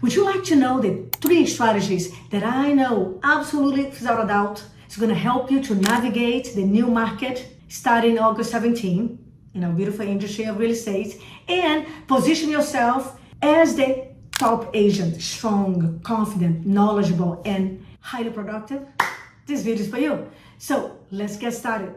Would you like to know the 3 strategies that I know absolutely without a doubt is going to help you to navigate the new market starting August 17 in our beautiful industry of real estate and position yourself as the top agent, strong, confident, knowledgeable, and highly productive? This video is for you. So let's get started.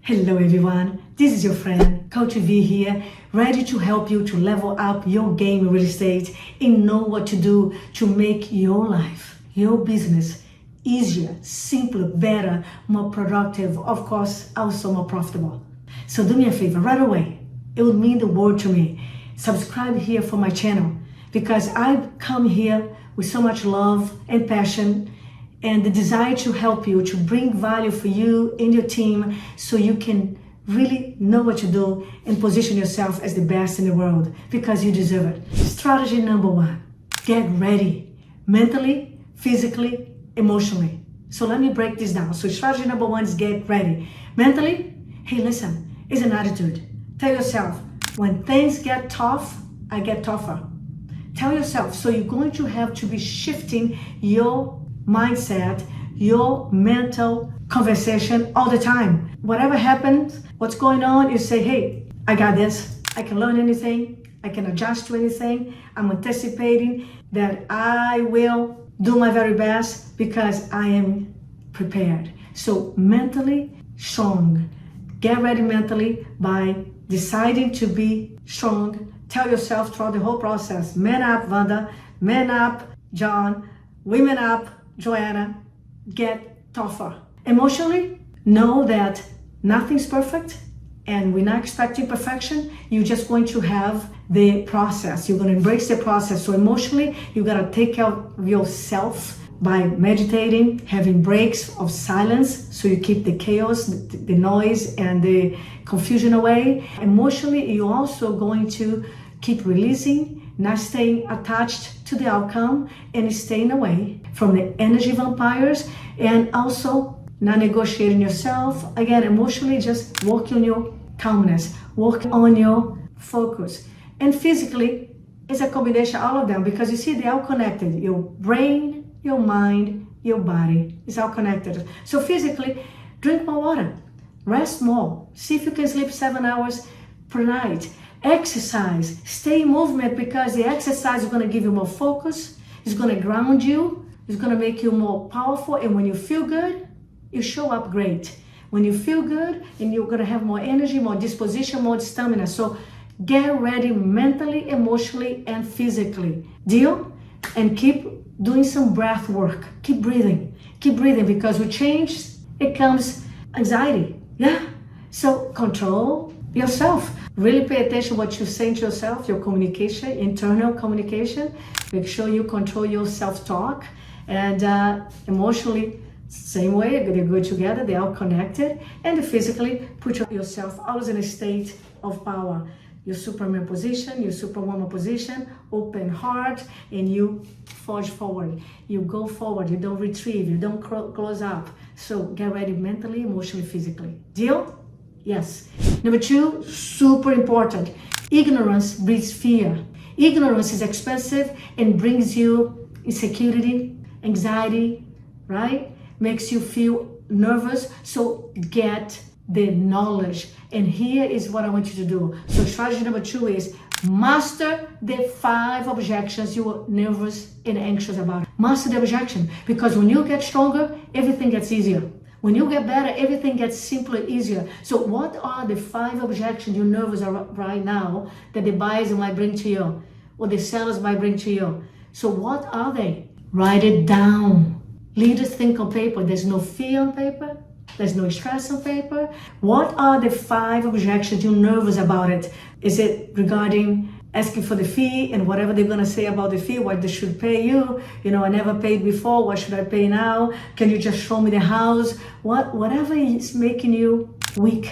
Hello everyone, this is your friend Coach V here, ready to help you to level up your game in real estate and know what to do to make your life, your business easier, simpler, better, more productive, of course, also more profitable. So do me a favor right away. It would mean the world to me. Subscribe here for my channel because I come here with so much love and passion and the desire to help you, to bring value for you and your team so you can really know what to do and position yourself as the best in the world because you deserve it. Strategy number 1, get ready mentally, physically, emotionally. So let me break this down. So strategy number 1 is get ready. Mentally, hey listen, it's an attitude. Tell yourself, when things get tough, I get tougher. Tell yourself, so you're going to have to be shifting your mindset, your mental conversation all the time. Whatever happens, what's going on, you say, hey, I got this. I can learn anything. I can adjust to anything. I'm anticipating that I will do my very best because I am prepared. So mentally strong. Get ready mentally by deciding to be strong. Tell yourself throughout the whole process, man up, Vanda, man up, John, women up, Joanna, get tougher. Emotionally, know that nothing's perfect and we're not expecting perfection. You're just going to have the process. You're going to embrace the process. So emotionally, you got to take care of yourself by meditating, having breaks of silence so you keep the chaos, the noise, and the confusion away. Emotionally, you're also going to keep releasing, not staying attached to the outcome and staying away from the energy vampires, and also not negotiating yourself. Again, emotionally, just work on your calmness, work on your focus. And physically, it's a combination of all of them because you see, they're all connected. Your brain, your mind, your body is all connected. So physically, drink more water, rest more, see if you can sleep 7 hours per night. Exercise, stay in movement because the exercise is going to give you more focus, it's going to ground you, it's going to make you more powerful, and when you feel good, you show up great. When you feel good, and you're going to have more energy, more disposition, more stamina. So get ready mentally, emotionally, and physically. Deal? And keep doing some breath work. Keep breathing because with change, it comes anxiety. Yeah? So control yourself. Really pay attention to what you're saying to yourself, your communication, internal communication. Make sure you control your self-talk. And emotionally, same way, they go together, they're all connected. And physically, put yourself always in a state of power. Your Superman position, your Superwoman position, open heart, and you forge forward. You go forward, you don't retrieve, you don't close up. So get ready mentally, emotionally, physically. Deal? Yes. Number 2, super important. Ignorance breeds fear. Ignorance is expensive and brings you insecurity, anxiety, right? Makes you feel nervous. So get the knowledge. And here is what I want you to do. So strategy number 2 is master the 5 objections you are nervous and anxious about. Master the objection because when you get stronger, everything gets easier. When you get better, everything gets simpler, easier. So what are the 5 objections you're nervous about right now that the buyers might bring to you or the sellers might bring to you? So what are they? Write it down. Leaders think on paper. There's no fear on paper. There's no stress on paper. What are the 5 objections you're nervous about it? Is it regarding asking for the fee and whatever they're going to say about the fee, what they should pay you? You know, I never paid before, what should I pay now? Can you just show me the house? Whatever is making you weak,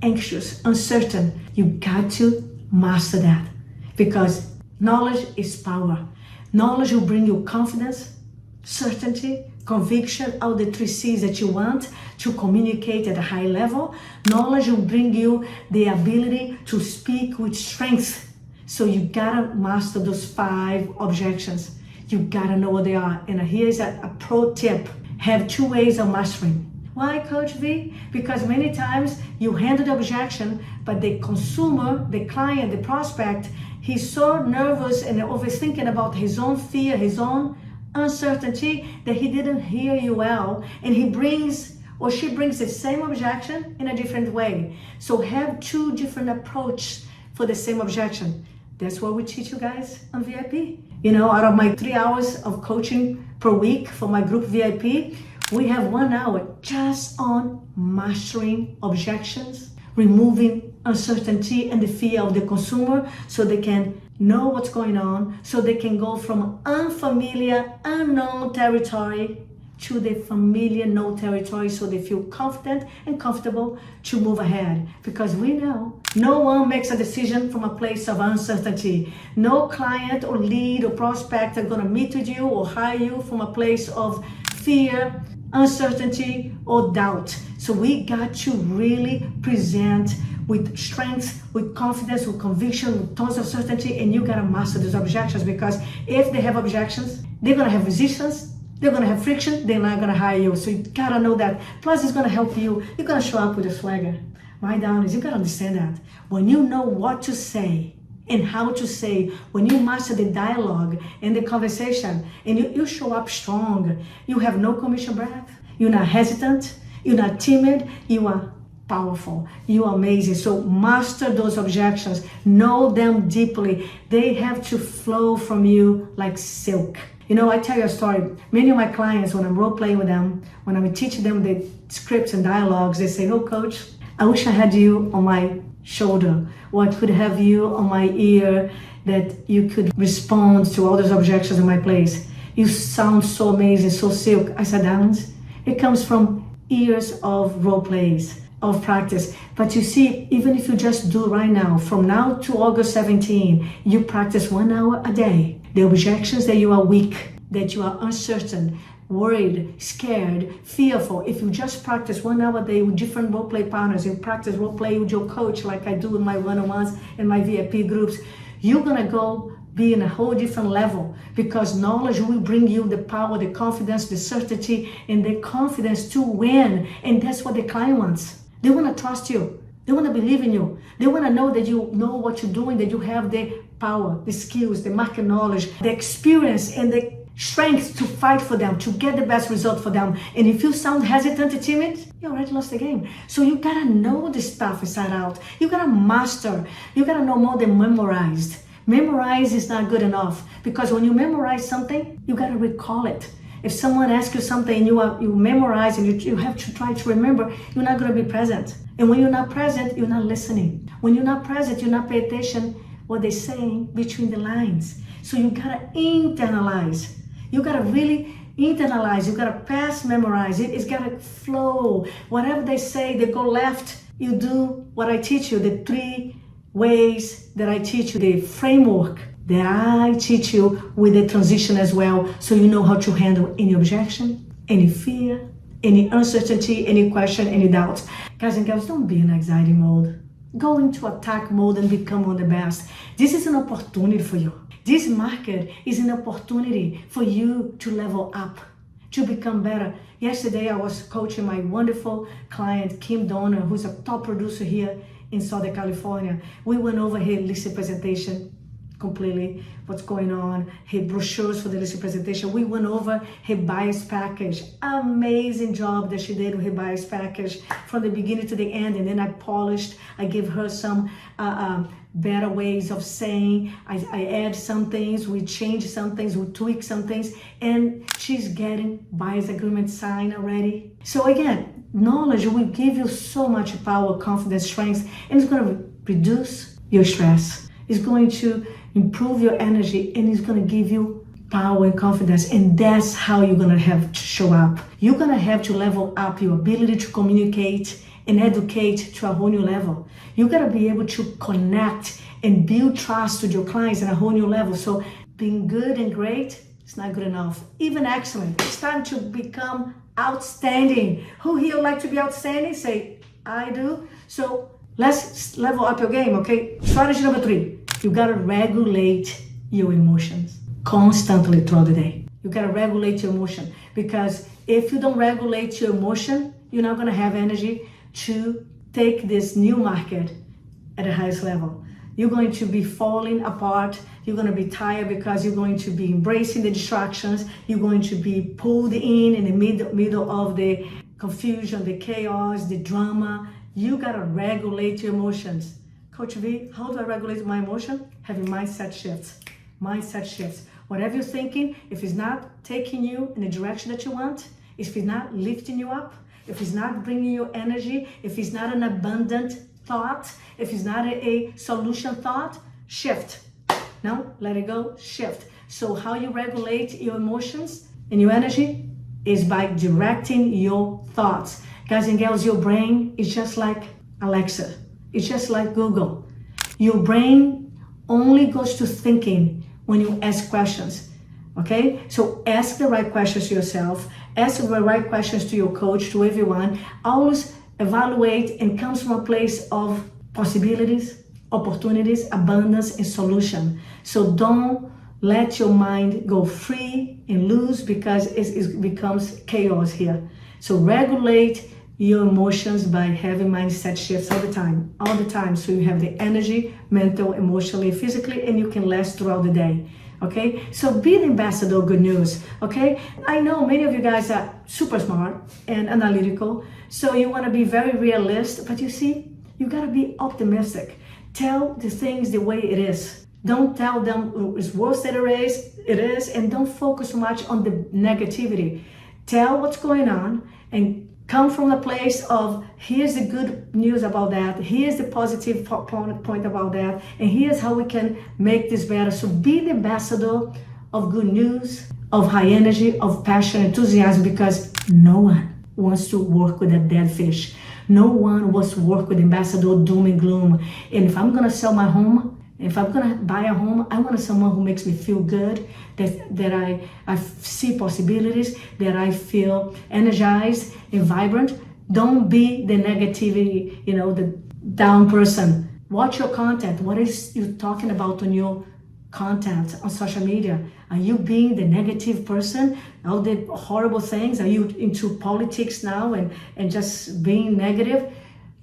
anxious, uncertain, you got to master that because knowledge is power. Knowledge will bring you confidence, certainty, conviction, all the 3 C's that you want to communicate at a high level. Knowledge will bring you the ability to speak with strength. So you gotta master those 5 objections. You gotta know what they are. And here's a pro tip. Have 2 ways of mastering. Why, Coach V? Because many times you handle the objection, but the consumer, the client, the prospect, he's so nervous and overthinking about his own fear, his own uncertainty, that he didn't hear you well, and he brings or she brings the same objection in a different way. So have 2 different approaches for the same objection. That's what we teach you guys on VIP. Out of my 3 hours of coaching per week for my group VIP, we have 1 hour just on mastering objections, removing uncertainty and the fear of the consumer so they can know what's going on, so they can go from unfamiliar, unknown territory to the familiar, known territory, so they feel confident and comfortable to move ahead. Because we know no one makes a decision from a place of uncertainty. No client or lead or prospect are gonna meet with you or hire you from a place of fear, uncertainty, or doubt. So we got to really present with strength, with confidence, with conviction, with tons of certainty, and you gotta master those objections, because if they have objections, they're gonna have resistance, they're gonna have friction, they're not gonna hire you. So you gotta know that. Plus, it's gonna help you. You're gonna show up with a swagger. My down is you gotta understand that. When you know what to say and how to say, when you master the dialogue and the conversation, and you show up strong, you have no commission breath, you're not hesitant, you're not timid, you are powerful, you are amazing. So master those objections, know them deeply. They have to flow from you like silk. I tell you a story. Many of my clients, when I'm role playing with them, when I'm teaching them the scripts and dialogues, they say, "Oh, coach, I wish I had you on my shoulder, or I could have you on my ear, that you could respond to all those objections in my place. You sound so amazing, so silk." I said, "Diamonds, it comes from years of role plays, of practice. But you see, even if you just do right now, from now to August 17, you practice 1 hour a day. The objections that you are weak, that you are uncertain, worried, scared, fearful. If you just practice 1 hour a day with different role play partners, you practice role play with your coach like I do in my one-on-ones and my VIP groups, you're gonna go be in a whole different level, because knowledge will bring you the power, the confidence, the certainty, and the confidence to win. And that's what the client wants. They want to trust you. They want to believe in you. They want to know that you know what you're doing, that you have the power, the skills, the market knowledge, the experience, and the strength to fight for them, to get the best result for them. And if you sound hesitant and timid, you already lost the game. So you gotta know this stuff inside out. You gotta master. You gotta know more than memorized. Memorize is not good enough, because when you memorize something, you gotta recall it. If someone asks you something and you memorize and you have to try to remember, you're not gonna be present. And when you're not present, you're not listening. When you're not present, you're not paying attention what they're saying between the lines. So you gotta internalize. You gotta really internalize. You gotta past memorize it. It's gotta flow. Whatever they say, they go left, you do what I teach you, the 3 ways that I teach you, the framework that I teach you with the transition as well, so you know how to handle any objection, any fear, any uncertainty, any question, any doubts. Guys and girls, don't be in anxiety mode. Go into attack mode and become one of the best. This is an opportunity for you. This market is an opportunity for you to level up, to become better. Yesterday, I was coaching my wonderful client, Kim Donner, who's a top producer here in Southern California. We went over her listing presentation completely, what's going on, her brochures for the listing presentation. We went over her bias package. Amazing job that she did with her bias package from the beginning to the end. And then I polished, I gave her some better ways of saying, I add some things, we change some things, we tweak some things, and she's getting bias agreement signed already. So again, knowledge will give you so much power, confidence, strength, and it's going to reduce your stress. It's going to improve your energy, and it's going to give you power and confidence. And that's how you're going to have to show up. You're going to have to level up your ability to communicate and educate to a whole new level. You got to be able to connect and build trust with your clients at a whole new level. So being good and great It's not good enough. Even excellent. It's time to become outstanding. Who here would like to be outstanding? Say, I do. So let's level up your game, okay? Strategy number 3. You gotta regulate your emotions constantly throughout the day. You gotta regulate your emotion, because if you don't regulate your emotion, you're not gonna have energy to take this new market at the highest level. You're going to be falling apart. You're going to be tired because you're going to be embracing the distractions. You're going to be pulled in the middle of the confusion, the chaos, the drama. You got to regulate your emotions. Coach V, how do I regulate my emotion? Having mindset shifts. Mindset shifts. Whatever you're thinking, if it's not taking you in the direction that you want, if it's not lifting you up, if it's not bringing you energy, if it's not an abundant thought, if it's not a solution thought, shift. No, let it go, shift. So how you regulate your emotions and your energy is by directing your thoughts. Guys and girls, your brain is just like Alexa. It's just like Google. Your brain only goes to thinking when you ask questions. Okay? So ask the right questions to yourself. Ask the right questions to your coach, to everyone. Always evaluate and comes from a place of possibilities, opportunities, abundance, and solution. So don't let your mind go free and loose, because it becomes chaos here. So regulate your emotions by having mindset shifts all the time. So you have the energy, mental, emotionally, physically, and you can last throughout the day. Okay, so be the ambassador of good news. Okay, I know many of you guys are super smart and analytical, so you want to be very realist, but you see, you got to be optimistic. Tell the things the way it is. Don't tell them it's worse than it is, and don't focus so much on the negativity. Tell what's going on and come from a place of, here's the good news about that, here's the positive point about that, and here's how we can make this better. So be the ambassador of good news, of high energy, of passion, enthusiasm, because no one wants to work with a dead fish. No one wants to work with ambassador doom and gloom. And if I'm going to sell my home, if I'm going to buy a home, I want someone who makes me feel good, that I see possibilities, that I feel energized and vibrant. Don't be the negativity, the down person. Watch your content. What is you talking about on your content on social media? Are you being the negative person? All the horrible things? Are you into politics now and just being negative?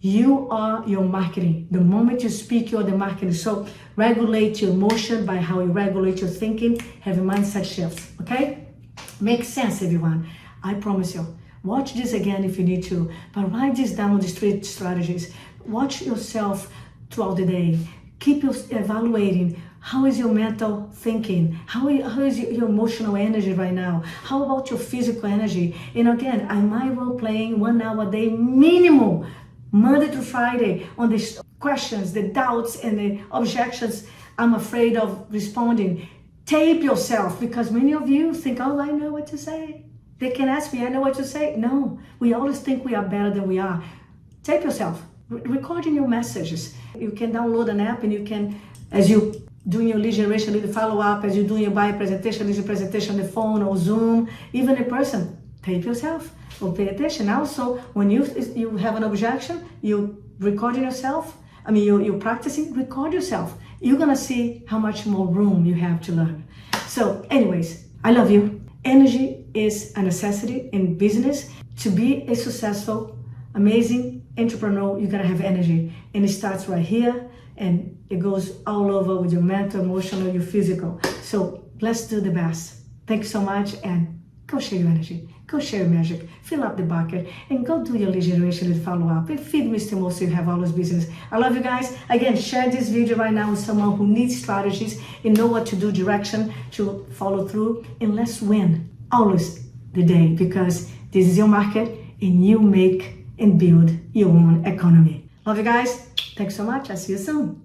You are your marketing. The moment you speak, you're the marketing. So regulate your emotion by how you regulate your thinking, have a mindset shift, okay? Makes sense, everyone. I promise you. Watch this again if you need to, but write this down, these 3 strategies. Watch yourself throughout the day. Keep evaluating. How is your mental thinking? How is your emotional energy right now? How about your physical energy? And again, am I role playing 1 hour a day minimum, Monday to Friday, on the questions, the doubts, and the objections I'm afraid of responding? Tape yourself, because many of you think, oh, I know what to say. They can ask me, I know what to say. No, we always think we are better than we are. Tape yourself, recording your messages. You can download an app, and you can, as you doing your lead generation, lead follow-up, as you're doing your buy presentation, lead presentation on the phone or Zoom, even in person, tape yourself. Or pay attention. Also, when you have an objection, you recording yourself. You're practicing, record yourself. You're gonna see how much more room you have to learn. So anyways, I love you. Energy is a necessity in business. To be a successful, amazing entrepreneur, you gotta have energy. And it starts right here, and it goes all over with your mental, emotional, your physical. So let's do the best. Thanks so much, and go share your energy. Go share your magic, fill up the bucket, and go do your lead generation and follow up. And feed Mr. Mo so you have all those business. I love you guys. Again, share this video right now with someone who needs strategies and know what to do, direction to follow through. And let's win always the day, because this is your market and you make and build your own economy. Love you guys. Thanks so much. I'll see you soon.